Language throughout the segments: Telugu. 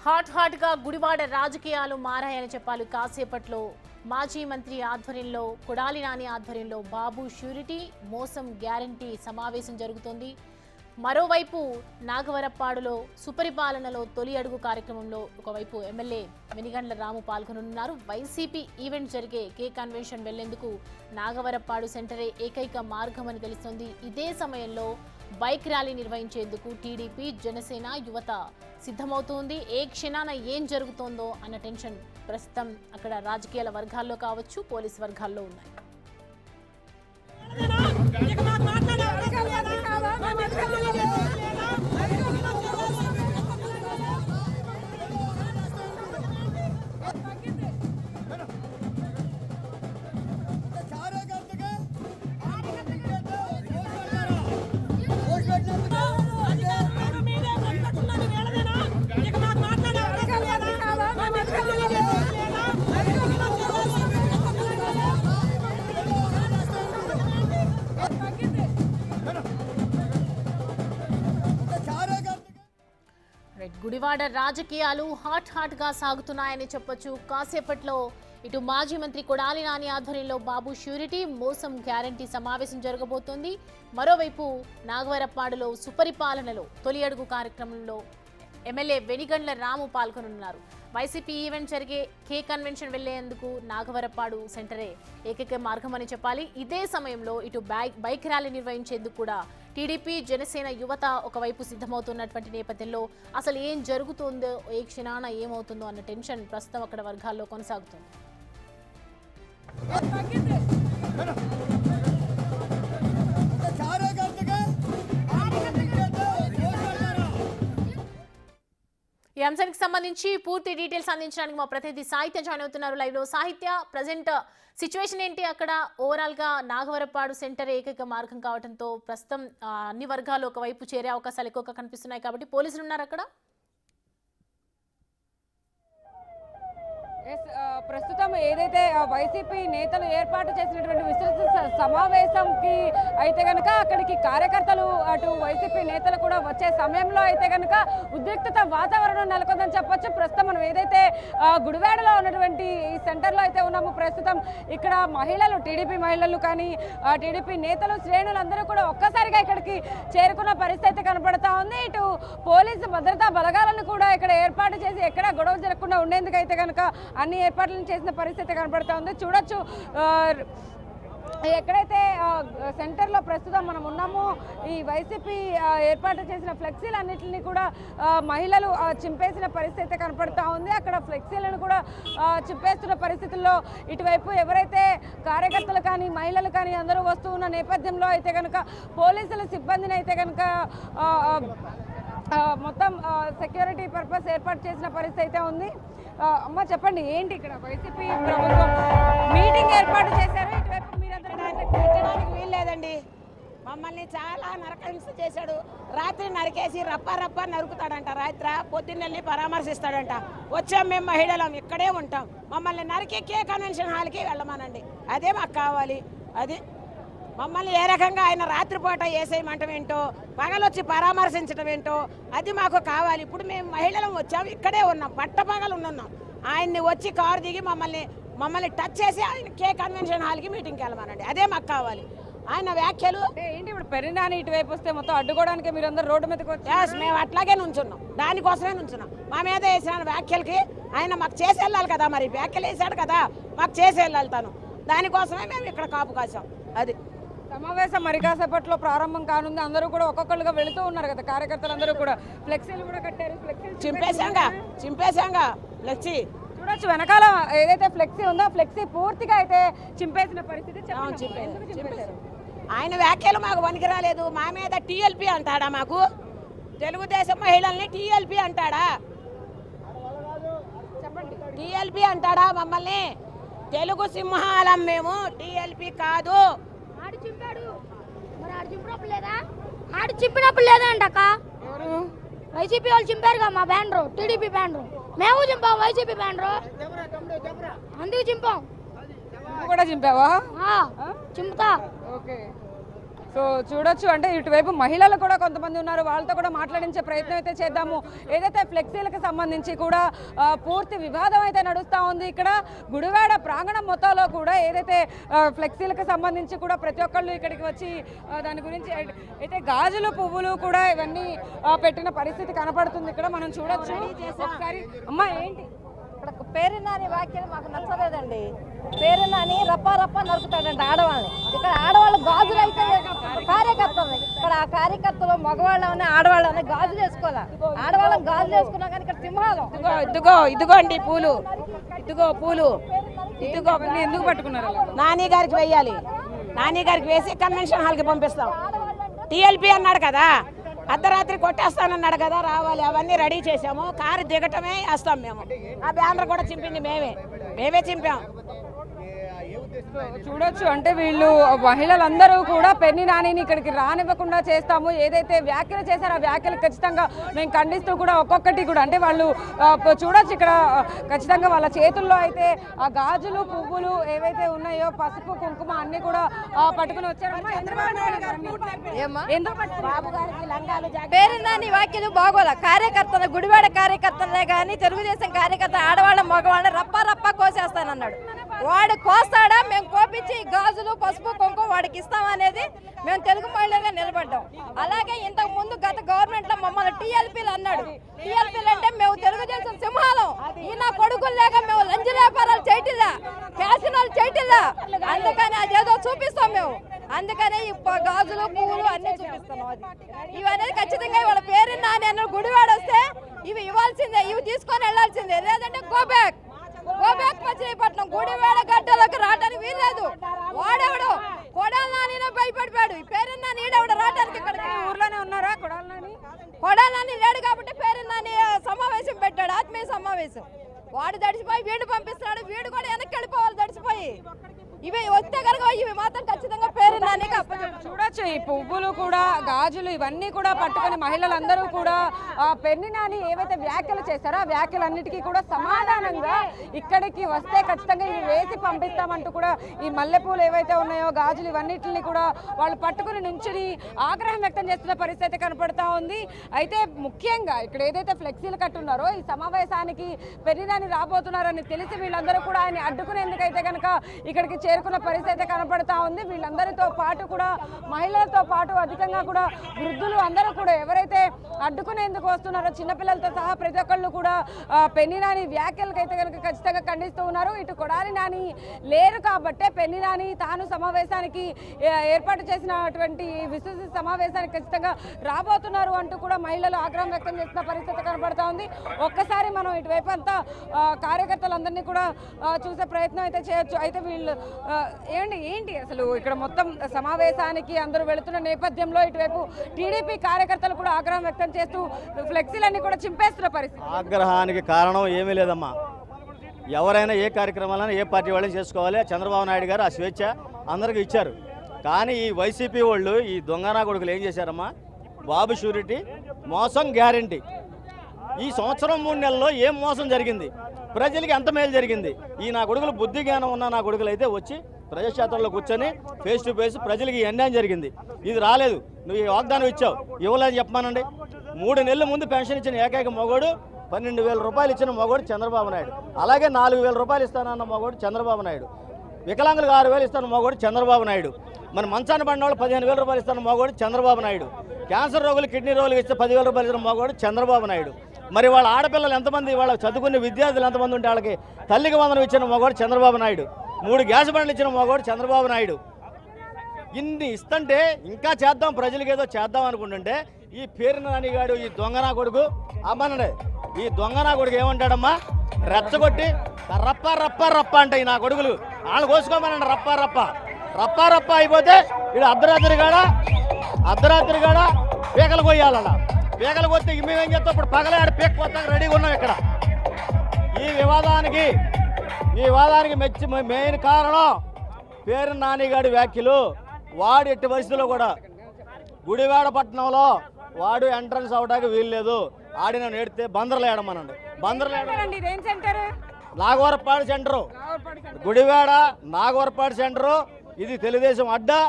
హాట్ గా గుడివాడ రాజకీయాలు మారాయని చెప్పాలి. కాసేపట్లో మాజీ మంత్రి ఆధ్వర్యంలో కొడాలి నాని ఆధ్వర్యంలో బాబు ష్యూరిటీ మోసం గ్యారంటీ సమావేశం జరుగుతోంది. మరోవైపు నాగవరప్పాడులో సుపరిపాలనలో తొలి అడుగు కార్యక్రమంలో ఒకవైపు ఎమ్మెల్యే వెనిగండ్ల రాము పాల్గొనున్నారు. వైసీపీ ఈవెంట్ జరిగే కే కన్వెన్షన్ వెళ్లేందుకు నాగవరప్పాడు సెంటరే ఏకైక మార్గమని తెలుస్తోంది. ఇదే సమయంలో బైక్ ర్యాలీ నిర్వహించేందుకు టీడీపీ జనసేన యువత సిద్ధమవుతోంది. ఏ క్షణాన ఏం జరుగుతోందో అన్న టెన్షన్ ప్రస్తుతం అక్కడ రాజకీయాల వర్గాల్లో కావచ్చు, పోలీస్ వర్గాల్లో ఉన్నాయి. గుడివాడ రాజకీయాలు హాట్ గా సాగుతున్నాయని చెప్పొచ్చు. కాసేపట్లో ఇటు మాజీ మంత్రి కొడాలి నాని ఆధ్వర్యంలో బాబు ష్యూరిటీ మోసం గ్యారంటీ సమావేశం జరగబోతోంది. మరోవైపు నాగవరప్పాడులో సుపరిపాలనలో తొలి అడుగు కార్యక్రమంలో ఎమ్మెల్యే వెనిగండ్ల రాము పాల్గొనున్నారు. వైసీపీ ఈవెంట్ జరిగే కే కన్వెన్షన్ వెళ్లేందుకు నాగవరప్పాడు సెంటరే ఏకైక మార్గం అని చెప్పాలి. ఇదే సమయంలో ఇటు బైక్ ర్యాలీ నిర్వహించేందుకు కూడా టీడీపీ జనసేన యువత ఒకవైపు సిద్ధమవుతున్నటువంటి నేపథ్యంలో అసలు ఏం జరుగుతుందో, ఏ క్షణాన ఏమవుతుందో అన్న టెన్షన్ ప్రస్తుతం అక్కడ వర్గాల్లో కొనసాగుతుంది. ఈ అంశానికి సంబంధించి పూర్తి డీటెయిల్స్ అందించడానికి మా ప్రతినిధి సాహిత్య జాయిన్ అవుతున్నారు లైవ్ లో. సాహిత్య, ప్రజెంట్ సిచ్యువేషన్ ఏంటి అక్కడ? ఓవరాల్ గా నాగవరప్పాడు సెంటర్ ఏకైక మార్గం కావడంతో ప్రస్తుతం అన్ని వర్గాలు ఒకవైపు చేరే అవకాశాలు ఎక్కువగా కనిపిస్తున్నాయి కాబట్టి పోలీసులు ఉన్నారు అక్కడ. ప్రస్తుతం ఏదైతే వైసీపీ నేతలు ఏర్పాటు చేసినటువంటి విస్తృత సమావేశంకి అయితే కనుక అక్కడికి కార్యకర్తలు అటు వైసీపీ నేతలు కూడా వచ్చే సమయంలో అయితే కనుక ఉద్రిక్తత వాతావరణం నెలకొందని చెప్పొచ్చు. ప్రస్తుతం మనం ఏదైతే గుడివాడలో ఉన్నటువంటి ఈ సెంటర్లో అయితే ఉన్నాము, ప్రస్తుతం ఇక్కడ మహిళలు, టీడీపీ మహిళలు కానీ టీడీపీ నేతలు, శ్రేణులు అందరూ కూడా ఒక్కసారిగా ఇక్కడికి చేరుకున్న పరిస్థితి కనపడతా ఉంది. ఇటు పోలీసు భద్రతా బలగాలను కూడా ఇక్కడ ఏర్పాటు చేసి ఎక్కడ గొడవ జరగకుండా ఉండేందుకైతే కనుక అన్ని ఏర్పాట్లను చేసిన పరిస్థితి కనబడతా ఉంది. చూడొచ్చు ఎక్కడైతే సెంటర్లో ప్రస్తుతం మనం ఉన్నామో ఈ వైసీపీ ఏర్పాటు చేసిన ఫ్లెక్సీలన్నింటినీ కూడా మహిళలు చింపేసిన పరిస్థితి కనపడతా ఉంది. అక్కడ ఫ్లెక్సీలను కూడా చింపేస్తున్న పరిస్థితుల్లో ఇటువైపు ఎవరైతే కార్యకర్తలు కానీ మహిళలు కానీ అందరూ వస్తూ ఉన్న నేపథ్యంలో అయితే కనుక పోలీసుల సిబ్బందిని అయితే కనుక మొత్తం సెక్యూరిటీ పర్పస్ ఏర్పాటు చేసిన పరిస్థితి అయితే ఉంది. అమ్మ చెప్పండి, ఏంటి ఇక్కడ వైసీపీ ప్రభుత్వం మీటింగ్ ఏర్పాటు చేశారు, ఇటువైపు మీరందరూ పెట్టడానికి వీల్లేదండి. మమ్మల్ని చాలా నరకహింస చేశాడు. రాత్రి నరికేసి రప్ప నరుకుతాడంట. రాత్రి పొద్దున్నెల్ని పరామర్శిస్తాడంట. వచ్చాం మేము మహిళలం, ఇక్కడే ఉంటాం. మమ్మల్ని నరికి కే కన్వెన్షన్ హాల్కి వెళ్ళమానండి. అదే మాకు కావాలి. అది మమ్మల్ని ఏ రకంగా ఆయన రాత్రిపూట వేసేయమంటం ఏంటో, పగలొచ్చి పరామర్శించడం ఏంటో అది మాకు కావాలి. ఇప్పుడు మేము మహిళలం వచ్చాము, ఇక్కడే ఉన్నాం, పట్టపగలు ఉన్నాం. ఆయన్ని వచ్చి కారు దిగి మమ్మల్ని టచ్ చేసి ఆయన కే కన్వెన్షన్ హాల్కి మీటింగ్కి వెళ్ళమానండి. అదే మాకు కావాలి. ఆయన వ్యాఖ్యలు ఏంటి? ఇప్పుడు పెరినాని ఇటువైపు వస్తే మొత్తం అడ్డుకోవడానికి మీరు అందరూ రోడ్డు మీదకి వచ్చి మేము అట్లాగే నుంచున్నాం, దానికోసమే నుంచున్నాం. మా మీద వేసిన వ్యాఖ్యలకి ఆయన మాకు చేసి వెళ్ళాలి కదా, మరి వ్యాఖ్యలు వేసాడు కదా, మాకు చేసి వెళ్ళాలి తను. దానికోసమే మేము ఇక్కడ కాపు కాసాం. అది సమావేశం మరి కాసేపట్లో ప్రారంభం కానుంది. అందరూ కూడా ఒక్కొక్కరుగా వెళుతూ ఉన్నారు కదా, కార్యకర్తలు అందరూ కూడా ఫ్లెక్సీలు కూడా కట్టారు. చింపేశాంగా ఫ్లెక్సీ చూడొచ్చు. వెనకాల ఏదైతే ఫ్లెక్సీ ఉందో ఫ్లెక్సీ పూర్తిగా అయితే చింపేసిన పరిస్థితి. ఆయన వ్యాఖ్యలు మాకు పనికిరాలేదు. మా మీద టీఎల్పీ అంటాడా? మాకు తెలుగుదేశం మహిళల్ని టీఎల్పీ అంటాడా? చెప్పండి, టీఎల్పీ అంటాడా మమ్మల్ని? తెలుగు సింహాలం మేము, టీఎల్పీ కాదు. ఆడు చింపినప్పుడు లేదంట అక్క. వైసీపీ వాళ్ళు చింపారుగా మా బ్యానరు, టీడీపీ బ్యానరు. మేము చింపాం వైసీపీ బ్యానరు, అందుకు చింపాం. కూడా చింపావా? చింపుతా. ఓకే. సో చూడొచ్చు, అంటే ఇటువైపు మహిళలు కూడా కొంతమంది ఉన్నారు, వాళ్ళతో కూడా మాట్లాడించే ప్రయత్నం అయితే చేద్దాము. ఏదైతే ఫ్లెక్సీలకు సంబంధించి కూడా పూర్తి వివాదం అయితే నడుస్తూ ఉంది. ఇక్కడ గుడివాడ ప్రాంగణం మొత్తంలో కూడా ఏదైతే ఫ్లెక్సీలకు సంబంధించి కూడా ప్రతి ఒక్కళ్ళు ఇక్కడికి వచ్చి దాని గురించి అయితే గాజులు పువ్వులు కూడా ఇవన్నీ పెట్టిన పరిస్థితి కనపడుతుంది. ఇక్కడ మనం చూడొచ్చు. ఒకసారి అమ్మ ఏంటి ఇక్కడ పేరునాని వ్యాఖ్యలు మాకు నచ్చలేదండి. పేరునాని రప్ప నరుకుతాడంట ఆడవాళ్ళని. ఇక్కడ ఆడవాళ్ళు గాజులు అయితే కార్యకర్తలు, ఇక్కడ ఆ కార్యకర్తలు మగవాళ్ళని ఆడవాళ్ళని గాజులు వేసుకోవాలా, ఆడవాళ్ళని గాజులు వేసుకున్నా కానీ ఇక్కడ సింహాలు. ఇదిగోండి పూలు, ఇదిగో పూలు, ఇదిగో ఎందుకు పట్టుకున్నారు? నాని గారికి వేయాలి, నాని గారికి వేసి కన్వెన్షన్ హాల్కి పంపిస్తాం. టీఎల్పీ అన్నాడు కదా, అర్ధరాత్రి కొట్టేస్తానన్నాడు కదా, రావాలి. అవన్నీ రెడీ చేసాము. కారు దిగటమే వేస్తాం మేము. ఆ బ్యానర్ కూడా చింపింది మేమే చింపాం. చూడొచ్చు, అంటే వీళ్ళు మహిళలందరూ కూడా పెన్ని నానిని ఇక్కడికి రానివ్వకుండా చేస్తాము, ఏదైతే వ్యాఖ్యలు చేశారో ఆ వ్యాఖ్యలు ఖచ్చితంగా మేము ఖండిస్తూ కూడా ఒక్కొక్కటి కూడా అంటే వాళ్ళు చూడొచ్చు ఇక్కడ ఖచ్చితంగా వాళ్ళ చేతుల్లో అయితే ఆ గాజులు పువ్వులు ఏవైతే ఉన్నాయో పసుపు కుంకుమ అన్ని కూడా పట్టుకుని వచ్చారు. పేరునాని వ్యాఖ్యలు బాగోలా. కార్యకర్తలు గుడివాడ కార్యకర్తలే కానీ తెలుగుదేశం కార్యకర్త ఆడవాళ్ళ మగవాళ్ళని రప్ప కోసేస్తానన్నాడు. వాడు కోస్తాడా, మేము కోపించి గాజులు పసుపు కుంకుమ వాడికి ఇస్తామనేది మేము తెలుగు మహిళగా నిలబడ్డాం. అలాగే ఇంతకు ముందు గత గవర్నమెంట్ లో మమ్మల్ని టీఎల్పీలు అన్నాడు. టీఎల్పీలు అంటే మేము తెలుగుదేశం సింహాలం, ఈయన కొడుకులు లేక మేము లంచ వ్యాపారాలు చేయటిల్లా, క్యాసినాలు చేయటిల్లా. అందుకని అదేదో చూపిస్తాం మేము. అందుకని గాజులు పువ్వులు అన్ని చూపిస్తున్నాం. ఇవనేది ఖచ్చితంగా ఇవాళ పేరు నాని గుడివాడ వస్తే ఇవి ఇవ్వాల్సిందే, ఇవి తీసుకొని వెళ్లాల్సిందే. లేదంటే గో బ్యాక్ మచిలీపట్నం గుడివాడ గడ్డలోకి రావడానికి వీల్లేదు. వాడెవడు కొడాలి నాని భయపడిపోయాడు. ఈ పేరు నాని ఈడెవడు రావడానికి ఇక్కడికి ఊర్లోనే ఉన్నారా? కొడాలి నాని లేడు కాబట్టి పేరు నాని సమావేశం పెట్టాడు, ఆత్మీయ సమావేశం. వాడు దడిచిపోయి వీడు పంపిస్తున్నాడు, వీడు కూడా వెనక్కి వెళ్ళిపోవాలి దడిచిపోయి. ఇవి వస్తే కనుక ఇవి మాత్రం ఖచ్చితంగా పేరు నాని చూడొచ్చు. ఈ పువ్వులు కూడా గాజులు ఇవన్నీ కూడా పట్టుకుని మహిళలందరూ కూడా పెన్ని నాని ఏవైతే వ్యాఖ్యలు చేశారో ఆ వ్యాఖ్యలన్నిటికీ కూడా సమాధానంగా ఇక్కడికి వస్తే ఖచ్చితంగా ఇవి వేసి పంపిస్తామంటూ కూడా ఈ మల్లెపూలు ఏవైతే ఉన్నాయో గాజులు ఇవన్నిటిని కూడా వాళ్ళు పట్టుకుని నుంచుని ఆగ్రహం వ్యక్తం చేస్తున్న పరిస్థితి కనపడతా ఉంది. అయితే ముఖ్యంగా ఇక్కడ ఏదైతే ఫ్లెక్సీలు కట్టున్నారో ఈ సమావేశానికి పెన్ని నాని రాబోతున్నారని తెలిసి వీళ్ళందరూ కూడా ఆయన అడ్డుకునేందుకైతే కనుక ఇక్కడికి చేరుకున్న పరిస్థితి కనపడతా ఉంది. వీళ్ళందరితో పాటు కూడా మహిళలతో పాటు అధికంగా కూడా వృద్ధులు అందరూ కూడా ఎవరైతే అడ్డుకునేందుకు వస్తున్నారో చిన్నపిల్లలతో సహా ప్రతి ఒక్కళ్ళు కూడా పెన్ని నాని వ్యాఖ్యలకైతే కనుక ఖచ్చితంగా ఖండిస్తూ ఉన్నారు. ఇటు కొడాలి నాని లేరు కాబట్టే పెన్ని నాని తాను సమావేశానికి ఏర్పాటు చేసినటువంటి విస్తృత సమావేశానికి ఖచ్చితంగా రాబోతున్నారు అంటూ కూడా మహిళలు ఆగ్రహం వ్యక్తం చేస్తున్న పరిస్థితి కనపడతా ఉంది. ఒక్కసారి మనం ఇటువైపు అంతా కార్యకర్తలందరినీ కూడా చూసే ప్రయత్నం అయితే చేయొచ్చు. అయితే వీళ్ళు ఏంటి అసలు ఇక్కడ మొత్తం సమావేశానికి అందరూ వెళుతున్న నేపథ్యంలో ఇటువైపు టీడీపీ కార్యకర్తలు కూడా ఆగ్రహం వ్యక్తం చేస్తూ ఫ్లెక్సీలన్నీ కూడా చింపేస్తున్న పరిస్థితి. ఆగ్రహానికి కారణం ఏమీ లేదమ్మా. ఎవరైనా ఏ కార్యక్రమాలైనా ఏ పార్టీ వాళ్ళని చేసుకోవాలి. చంద్రబాబు నాయుడు గారు ఆ స్వేచ్ఛ అందరికీ ఇచ్చారు. కానీ ఈ వైసీపీ వాళ్ళు ఈ దొంగనా కొడుకులు ఏం చేశారమ్మా? బాబు షూరిటీ, మోసం గ్యారంటీ. ఈ సంవత్సరం 3 నెలల్లో ఏం మోసం జరిగింది? ప్రజలకి ఎంత మేలు జరిగింది? ఈ నా కొడుకులు బుద్ధి జ్ఞానం ఉన్న నా కొడుకులు అయితే వచ్చి ప్రజాక్షేత్రంలో కూర్చొని ఫేస్ టు ఫేస్ ప్రజలకి అన్యాయం జరిగింది. ఇది రాలేదు, నువ్వు ఈ వాగ్దానం ఇచ్చావు, ఇవ్వలేదు చెప్పమానండి. 3 నెలల ముందు పెన్షన్ ఇచ్చిన ఏకైక మగోడు, 12,000 రూపాయలు ఇచ్చిన మగోడు చంద్రబాబు నాయుడు. అలాగే 4,000 రూపాయలు ఇస్తానన్న మగోడు చంద్రబాబు నాయుడు. వికలాంగులకు 6,000 ఇస్తాను మగోడు చంద్రబాబు నాయుడు. మన మంచాన్ని పడిన వాళ్ళు 15,000 రూపాయలు ఇస్తాను మగోడు చంద్రబాబు నాయుడు. క్యాన్సర్ రోగులు కిడ్నీ రోగులు ఇస్తే 10,000 రూపాయలు ఇస్తున్న మగోడు చంద్రబాబు నాయుడు. మరి వాళ్ళ ఆడపిల్లలు ఎంతమంది, వాళ్ళ చదువుకునే విద్యార్థులు ఎంతమంది ఉంటే వాళ్ళకి తల్లికి వందనం ఇచ్చిన మగవాడు చంద్రబాబు నాయుడు. 3 గ్యాస్ బండ్లు ఇచ్చిన మగవాడు చంద్రబాబు నాయుడు. ఇన్ని ఇస్తుంటే ఇంకా చేద్దాం, ప్రజలకి ఏదో చేద్దాం అనుకుంటుంటే ఈ పేరు నానిగాడు ఈ దొంగనా కొడుకు అమ్మనండి. ఈ దొంగనా కొడుకు ఏమంటాడమ్మా? రెచ్చగొట్టి రప్ప అంటే ఈ నా కొడుకులు వాళ్ళు కోసుకోమనండి. రప్ప అయిపోతే ఇది అర్ధరాత్రి కాడ పీకలు కొయ్యాలన్నా. పీకలు కొస్తే మేమేం చేస్తాం? ఇప్పుడు పగలే ఆడ పీక కొత్త రెడీగా ఉన్నాం ఇక్కడ. ఈ వివాదానికి మెయిన్ కారణం పేరు నానిగాడి వ్యాఖ్యలు. వాడు ఎట్టి పరిస్థితుల్లో కూడా గుడివాడ పట్టణంలో వాడు ఎంట్రన్స్ అవడానికి వీల్లేదు. ఆడిన నేడితే బందర్లేయడమనండి. Nagavarapadu centre, Gudivada Nagavarapadu centre. ఇది తెలుగుదేశం అడ్డా.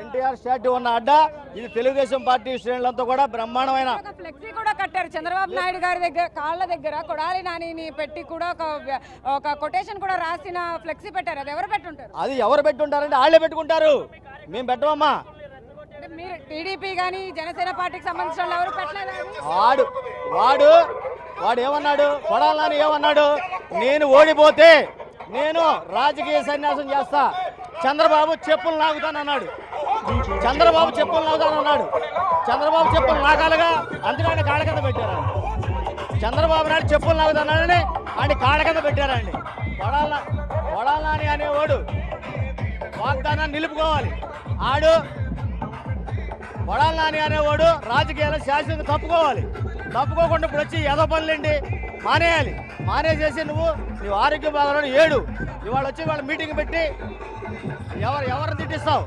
ఎన్టీఆర్ స్టాట్యూ ఉన్న అడ్డ ఇది తెలుగుదేశం పార్టీ శ్రేణులంతా కూడా బ్రహ్మాండమైన ఒక ఫ్లెక్సీ కూడా కట్టారు చంద్రబాబు నాయుడు గారి దగ్గర కాళ్ళ దగ్గర కొడాలి నానిని పెట్టి కూడా ఒక కొటేషన్ కూడా రాసిన ఫ్లెక్సీ పెట్టారు. అది ఎవరు పెట్టుంటారు? అది ఎవరు పెట్టుంటారంటే వాళ్ళే పెట్టుకుంటారు, మేము పెట్టమమ్మా. అంటే మీరు టీడీపీ కానీ జనసేన పార్టీకి సంబంధించిన వాళ్ళు ఎవరు పెట్టలేదు. వాడు ఏమన్నాడు, కొడాలని ఏమన్నాడు, నేను ఓడిపోతే నేను రాజకీయ సన్యాసం చేస్తా, చంద్రబాబు చెప్పులు నాగుతానన్నాడు. చంద్రబాబు చెప్పులు నాగాలుగా, అందుకని కాళ్ళ కింద పెట్టారు. చంద్రబాబు నాయుడు చెప్పులు నాగుతానని ఆయన కాళ్ళ కింద పెట్టారండి. కొడాలని అనేవాడు వాగ్దానాన్ని నిలుపుకోవాలి. కొడాలని అనేవాడు రాజకీయాలు శాశ్వతంగా తప్పుకోకుండా ఇప్పుడు వచ్చి ఏదో పనులండి మానేయాలి. మానేసేసి నువ్వు ఆరోగ్య బాగాలను ఏడు ఇవాళ వచ్చి వాళ్ళ మీటింగ్ పెట్టి ఎవరు తిట్టిస్తావు.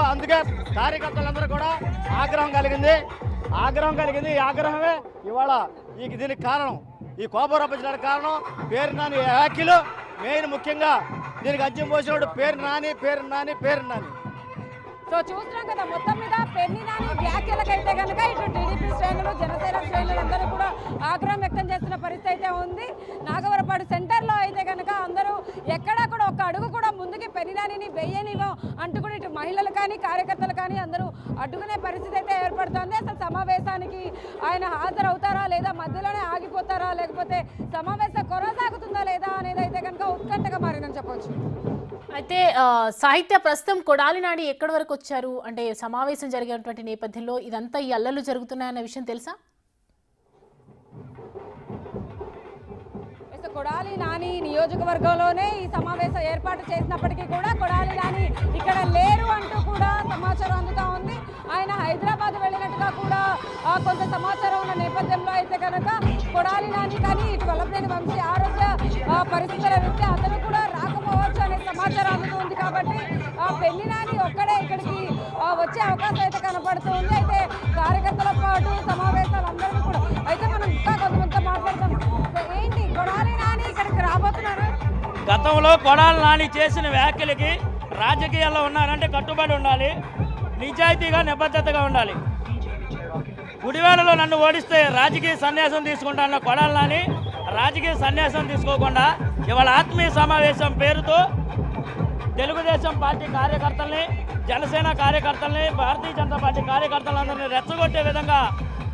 అందుకే కార్యకర్తలందరూ కూడా ఆగ్రహం కలిగింది. ఈ ఆగ్రహమే ఇవాళ దీనికి కారణం, ఈ కోపం రప్పించడానికి కారణం పేరు నాని వ్యాఖ్యలు. మెయిన్ ముఖ్యంగా దీనికి అజ్యం పోసినప్పుడు పేరు నాని. సో చూస్తున్నాం కదా, మొత్తం మీద పెన్ని నాని వ్యాఖ్యలకైతే కనుక ఇటు టీడీపీ శ్రేణులు జనసేన శ్రేణులు అందరూ కూడా ఆగ్రహం వ్యక్తం చేస్తున్న పరిస్థితి అయితే ఉంది. నాగవరపాడు సెంటర్లో అయితే కనుక అందరూ ఎక్కడా కూడా ఒక అడుగు కూడా ముందుకి పెన్ని నానిని వెయ్యనివ్వం అంటూ కూడా ఇటు మహిళలు కానీ కార్యకర్తలు కానీ అందరూ అడ్డుకునే పరిస్థితి అయితే ఏర్పడుతోంది. అసలు సమావేశానికి ఆయన హాజరవుతారా లేదా మధ్యలోనే ఆగిపోతారా, లేకపోతే సమావేశం కొనసాగుతుందా లేదా అనేది అయితే కనుక ఉత్కంఠగా మారిందని చెప్పొచ్చు. అయితే సాహిత్య ప్రస్తుతం కొడాలి నాని ఎక్కడి వరకు వచ్చారు అంటే సమావేశం జరిగినటువంటి నేపథ్యంలో ఇదంతా ఈ అల్లర్లు జరుగుతున్నాయన్న విషయం తెలుసా? కొడాలి నాని నియోజకవర్గంలోనే ఈ సమావేశం ఏర్పాటు చేసినప్పటికీ కూడా కొడాలి నాని ఇక్కడ లేరు అంటూ కూడా సమాచారం అందుతా ఉంది. ఆయన హైదరాబాద్ వెళ్ళినట్టుగా కూడా కొంత సమాచారం ఉన్న నేపథ్యంలో అయితే కనుక కొడాలి నాని కానీ ఇటు వల్లభనేని వంశీ ఆరోగ్య పరిస్థితుల రీత్యా అతను కూడా రాకపోవచ్చు అనే సమాచారం అందుతుంది. కాబట్టి పెన్ని నాని ఒక్కడే ఇక్కడికి వచ్చే అవకాశం అయితే కనపడుతుంది. అయితే కార్యకర్తల పాటు సమావేశాలు అందరూ కూడా అయితే మనం ఇంకా కొంతమంది మాట్లాడతాం. ఏంటి కొడాలి నాని ఇక్కడికి రాబోతున్నారు? గతంలో కొడాలి నాని చేసిన వ్యాఖ్యలకి రాజకీయాల్లో ఉన్నారంటే కట్టుబడి ఉండాలి, నిజాయితీగా నిబద్ధతగా ఉండాలి. గుడివాడలో నన్ను ఓడిస్తే రాజకీయ సన్యాసం తీసుకుంటాన్న కొడాలి నాని రాజకీయ సన్యాసం తీసుకోకుండా ఇవాళ ఆత్మీయ సమావేశం పేరుతో తెలుగుదేశం పార్టీ కార్యకర్తల్ని, జనసేన కార్యకర్తల్ని, భారతీయ జనతా పార్టీ కార్యకర్తలందరినీ రెచ్చగొట్టే విధంగా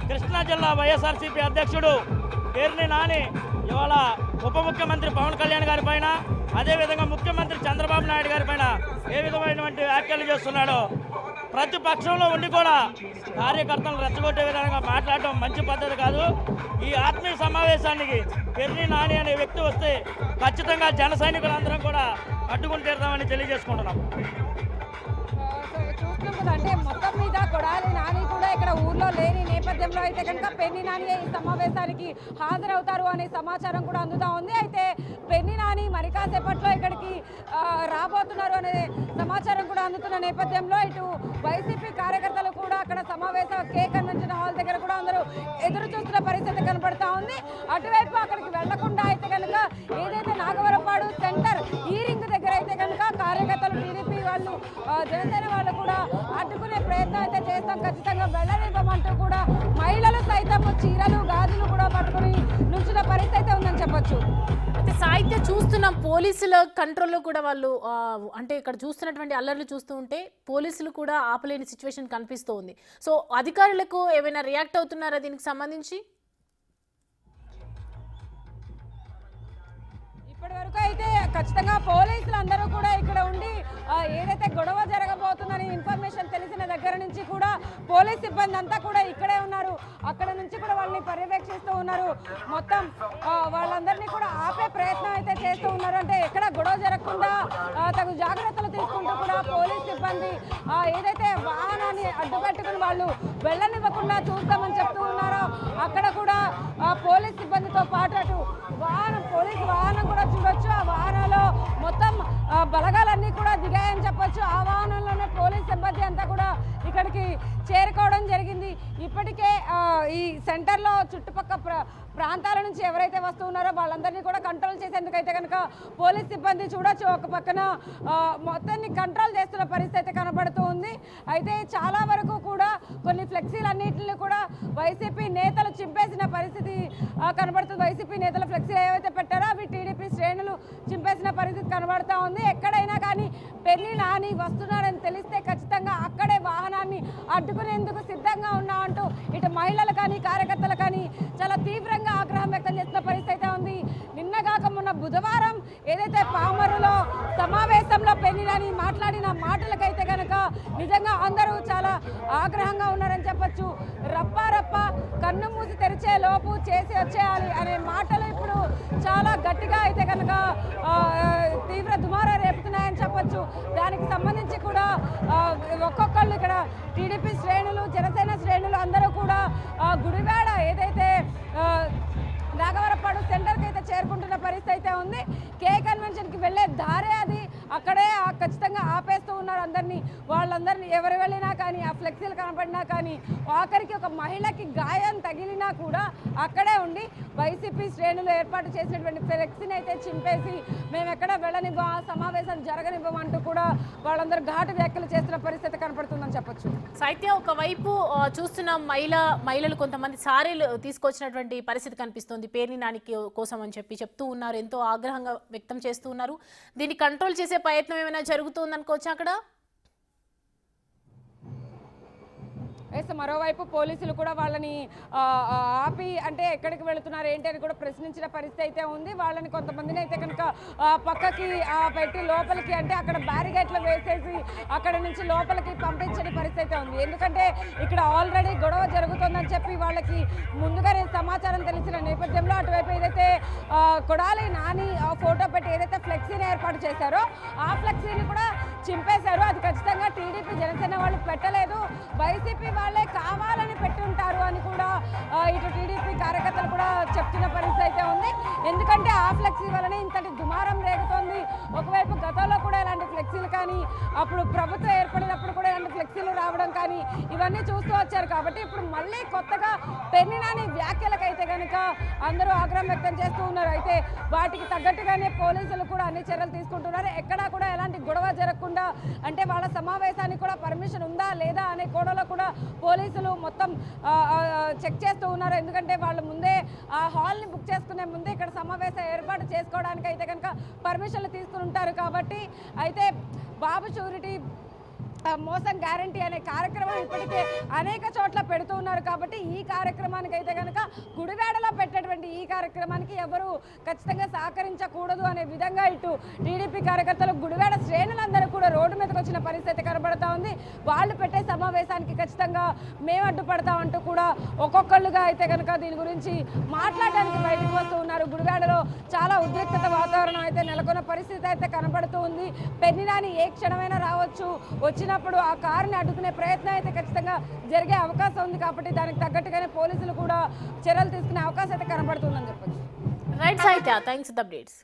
కృష్ణా జిల్లా వైఎస్ఆర్సీపీ అధ్యక్షుడు పేర్ని నాని ఇవాళ ఉప ముఖ్యమంత్రి పవన్ కళ్యాణ్ గారి పైన, అదేవిధంగా ముఖ్యమంత్రి చంద్రబాబు నాయుడు గారి పైన ఏ విధమైనటువంటి వ్యాఖ్యలు చేస్తున్నాడో, ప్రతిపక్షంలో ఉండి కూడా కార్యకర్తలను రెచ్చగొట్టే విధంగా మాట్లాడటం మంచి పద్ధతి కాదు. ఈ ఆత్మీయ సమావేశానికి పెర్ని నాని అనే వ్యక్తి వస్తే ఖచ్చితంగా జన సైనికులందరం కూడా అడ్డుకుని తీరుతామని తెలియజేసుకుంటున్నాం. అంటే మొత్తం మీద కొడాలి నాని కూడా ఇక్కడ ఊర్లో లేని నేపథ్యంలో అయితే కనుక పెన్ని నాని ఈ సమావేశానికి హాజరవుతారు అనే సమాచారం కూడా అందుతా ఉంది. అయితే పెన్ని నాని మరి కాసేపట్లో ఇక్కడికి రాబోతున్నారు అనే సమాచారం కూడా అందుతున్న నేపథ్యంలో ఇటు వైసీపీ కార్యకర్తలు కూడా అక్కడ సమావేశ కే కన్వెన్షన్ హాల్ దగ్గర కూడా అందరూ ఎదురు చూస్తున్న పరిస్థితి కనపడతా ఉంది. అటువైపు అక్కడికి వెళ్లకుండా అయితే కనుక ఏదైతే నాగవరపాడు సెంటర్ ఈ రింగ్ దగ్గర అయితే కనుక కార్యకర్తలు టీడీపీ వాళ్ళు జనసేన వాళ్ళు కూడా అడ్డుకునే ప్రయత్నం అయితే చేస్తాం, ఖచ్చితంగా వెళ్ళనివ్వమంటూ కూడా మహిళలు సైతం చీరలు గాజులు కూడా పట్టుకుని నుంచిన పరిస్థితి అయితే ఉందని చెప్పొచ్చు. అయితే సాహిత్య చూస్తున్నాం, పోలీసుల కంట్రోల్లో కూడా వాళ్ళు అంటే ఇక్కడ చూస్తున్నటువంటి అల్లర్లు చూస్తూ ఉంటే పోలీసులు కూడా ఆపలేని సిచ్యువేషన్ కనిపిస్తూ ఉంది. సో అధికారులకు ఏమైనా రియాక్ట్ అవుతున్నారా దీనికి సంబంధించి? ఇప్పటి వరకు అయితే ఖచ్చితంగా పోలీసులు అందరూ కూడా ఇక్కడ ఉండి ఏదైతే గొడవ జరగబోతుందని ఇన్ఫర్మేషన్ తెలిసిన దగ్గర నుంచి కూడా పోలీస్ సిబ్బంది అంతా కూడా ఇక్కడే ఉన్నారు. అక్కడ నుంచి కూడా వాళ్ళని పర్యవేక్షిస్తూ ఉన్నారు. మొత్తం వాళ్ళందరినీ కూడా ఆపే ప్రయత్నం అయితే చేస్తూ ఉన్నారు. అంటే ఎక్కడ గొడవ జరగకుండా తగు జాగ్రత్తలు తీసుకుంటూ కూడా పోలీస్ సిబ్బంది ఏదైతే వాహనాన్ని అడ్డుపెట్టుకుని వాళ్ళు వెళ్ళనివ్వకుండా చూస్తామని చెప్తూ ఉన్నారో అక్కడ కూడా పోలీస్ సిబ్బందితో పాటు అటు పోలీస్ వాహనం కూడా చూడొచ్చు. ఆ వాహనాల్లో మొత్తం బలగాలన్నీ కూడా దిగాయని చెప్పొచ్చు. ఆ వాహనంలోనే పోలీస్ సిబ్బంది అంతా కూడా ఇక్కడికి చేరుకోవడం జరిగింది. ఇప్పటికే ఈ సెంటర్లో చుట్టుపక్కల ప్రాంతాల నుంచి ఎవరైతే వస్తూ ఉన్నారో వాళ్ళందరినీ కూడా కంట్రోల్ చేసేందుకైతే కనుక పోలీస్ సిబ్బంది చూడొచ్చు, ఒక పక్కన మొత్తాన్ని కంట్రోల్ చేస్తున్న పరిస్థితి కనబడుతూ ఉంది. అయితే చాలా వరకు కూడా కొన్ని ఫ్లెక్సీలన్నింటినీ కూడా వైసీపీ నేతలు చింపేసిన పరిస్థితి కనబడుతుంది. వైసీపీ నేతలు ఫ్లెక్సీలు ఏవైతే పెట్టారో అవి టీడీపీ శ్రేణులు చింపేసిన పరిస్థితి కనబడుతూ ఉంది. ఎక్కడైనా కానీ పెళ్లి నాని వస్తున్నాడని తెలిస్తే ఖచ్చితంగా అక్కడే వాహనాన్ని అడ్డుకునేందుకు సిద్ధంగా ఉన్నామంటూ ఇటు మహిళలు కానీ కార్యకర్తలు కానీ చాలా తీవ్రంగా ఆగ్రహం వ్యక్తం చేస్తున్న పరిస్థితి అయితే ఉంది. నిన్నగాక మొన్న బుధవారం ఏదైతే పామరులో సమావేశంలో పెళ్లి నాని మాట్లాడిన మాటలకైతే కనుక నిజంగా అందరూ చాలా ఆగ్రహంగా ఉన్నారని చెప్పొచ్చు. రప్ప కన్ను మూసి తెరిచే లోపు చేసి వచ్చేయాలి అనే మాటలు ఇప్పుడు చాలా గట్టిగా అయితే కనుక తీవ్ర దుమారా రేపుతున్నాయని చెప్పొచ్చు. దానికి సంబంధించి కూడా ఒక్కొక్కళ్ళు ఇక్కడ టీడీపీ శ్రేణులు జనసేన శ్రేణులు అందరూ కూడా గుడివాడ ఏదైతే నాగవరపాడు సెంటర్కి అయితే చేరుకుంటున్న పరిస్థితి అయితే ఉంది. కే కన్వెన్షన్కి వెళ్ళే దారే అది, అక్కడే ఖచ్చితంగా ఆపేస్తూ ఉన్నారు అందరినీ. వాళ్ళందరినీ ఎవరు వెళ్ళినా కానీ ఆ ఫ్లెక్సీలు కనపడినా కానీ ఆఖరికి ఒక మహిళకి గాయం తగిలినా కూడా అక్కడే ఉండి వైసీపీ శ్రేణులు ఏర్పాటు చేసినటువంటి ఫ్లెక్సీని అయితే చింపేసి మేము ఎక్కడ వెళ్ళనివ్వం, ఆ సమావేశాలు జరగనివ్వం అంటూ కూడా వాళ్ళందరూ ఘాటు వ్యాఖ్యలు చేస్తున్న పరిస్థితి కనపడుతుందని చెప్పొచ్చు. సైత్య ఒకవైపు చూస్తున్న మహిళలు కొంతమంది సారీలు తీసుకొచ్చినటువంటి పరిస్థితి కనిపిస్తుంది పేర్ని నానికి కోసం అని చెప్తూ ఉన్నారు. ఎంతో ఆగ్రహంగా వ్యక్తం చేస్తూ ఉన్నారు. దీన్ని కంట్రోల్ చేసే ప్రయత్నం ఏమైనా జరుగుతుంది అనుకోవచ్చు అక్కడ? మరోవైపు పోలీసులు కూడా వాళ్ళని ఆపి అంటే ఎక్కడికి వెళుతున్నారు ఏంటి అని కూడా ప్రశ్నించిన పరిస్థితి అయితే ఉంది. వాళ్ళని కొంతమందిని అయితే కనుక పక్కకి పెట్టి లోపలికి అంటే అక్కడ బ్యారిగేట్లు వేసేసి అక్కడ నుంచి లోపలికి పంపించని పరిస్థితి అయితే ఉంది. ఎందుకంటే ఇక్కడ ఆల్రెడీ గొడవ జరుగుతుందని చెప్పి వాళ్ళకి ముందుగానే సమాచారం తెలిసిన నేపథ్యంలో అటువైపు ఏదైతే కొడాలి నాని ఫోటో పెట్టి ఏదైతే ఫ్లెక్సీని ఏర్పాటు చేశారో ఆ ఫ్లెక్సీని కూడా చింపేశారు. అది ఖచ్చితంగా టీడీపీ జనసేన వాళ్ళు పెట్టలేదు, వైసీపీ వాళ్ళే కావాలని పెట్టుంటారు అని కూడా ఇటు టీడీపీ కార్యకర్తలు కూడా చెప్తున్న పరిస్థితి అయితే ఉంది. ఎందుకంటే ఆ ఫ్లెక్సీ వల్లనే ఇంతటి దుమారం రేగుతోంది. ఒకవైపు గతంలో కూడా ఇలాంటి ఫ్లెక్సీలు కానీ అప్పుడు ప్రభుత్వం ఏర్పడినప్పుడు కూడా ఇలాంటి ఫ్లెక్సీలు రావడం కానీ ఇవన్నీ చూస్తూ వచ్చారు. కాబట్టి ఇప్పుడు మళ్ళీ కొత్తగా పెళ్లి నాని వ్యాఖ్యలకైతే కనుక అందరూ ఆగ్రహం వ్యక్తం చేస్తూ ఉన్నారు. అయితే వాటికి తగ్గట్టుగానే పోలీసులు కూడా అన్ని చర్యలు తీసుకుంటున్నారు. ఎక్కడా కూడా ఎలాంటి గొడవ జరగకుండా అంటే వాళ్ళ సమావేశానికి కూడా పర్మిషన్ ఉందా లేదా అనే కోణంలో కూడా పోలీసులు మొత్తం చెక్ చేస్తూ ఉన్నారు. ఎందుకంటే వాళ్ళు ముందే ఆ హాల్ని బుక్ చేసుకునే ముందే ఇక్కడ సమావేశం ఏర్పాటు చేసుకోవడానికి అయితే కనుక పర్మిషన్లు తీసుకుని ఉంటారు. కాబట్టి అయితే బాబు షూరిటీ మోసం గ్యారంటీ అనే కార్యక్రమం ఇప్పటికే అనేక చోట్ల పెడుతూ ఉన్నారు. కాబట్టి ఈ కార్యక్రమానికి అయితే కనుక గుడివాడలో పెట్టేటువంటి ఈ కార్యక్రమానికి ఎవరు ఖచ్చితంగా సహకరించకూడదు అనే విధంగా ఇటు టీడీపీ కార్యకర్తలు గుడివాడ శ్రేణులందరూ కూడా రోడ్డు మీదకి వచ్చిన పరిస్థితి కనబడతా ఉంది. వాళ్ళు పెట్టే సమావేశానికి ఖచ్చితంగా మేము అడ్డుపడతామంటూ కూడా ఒక్కొక్కళ్ళుగా అయితే కనుక దీని గురించి మాట్లాడడానికి బయటకు వస్తూ ఉన్నారు. గుడివాడలో చాలా ఉద్రిక్తత వాతావరణం అయితే నెలకొన్న పరిస్థితి అయితే కనబడుతూ ఉంది. పెళ్లి నాని ఏ క్షణమైనా రావచ్చు, వచ్చినప్పుడు ఆ కారుని అడ్డుకునే ప్రయత్నం అయితే ఖచ్చితంగా జరిగే అవకాశం ఉంది. కాబట్టి దానికి తగ్గట్టుగానే పోలీసులు కూడా చర్యలు తీసుకునే అవకాశం అయితే కనబడుతుందని చెప్పొచ్చు. రైట్ సాహిత్య, థ్యాంక్స్ ఫర్ ద అప్డేట్స్.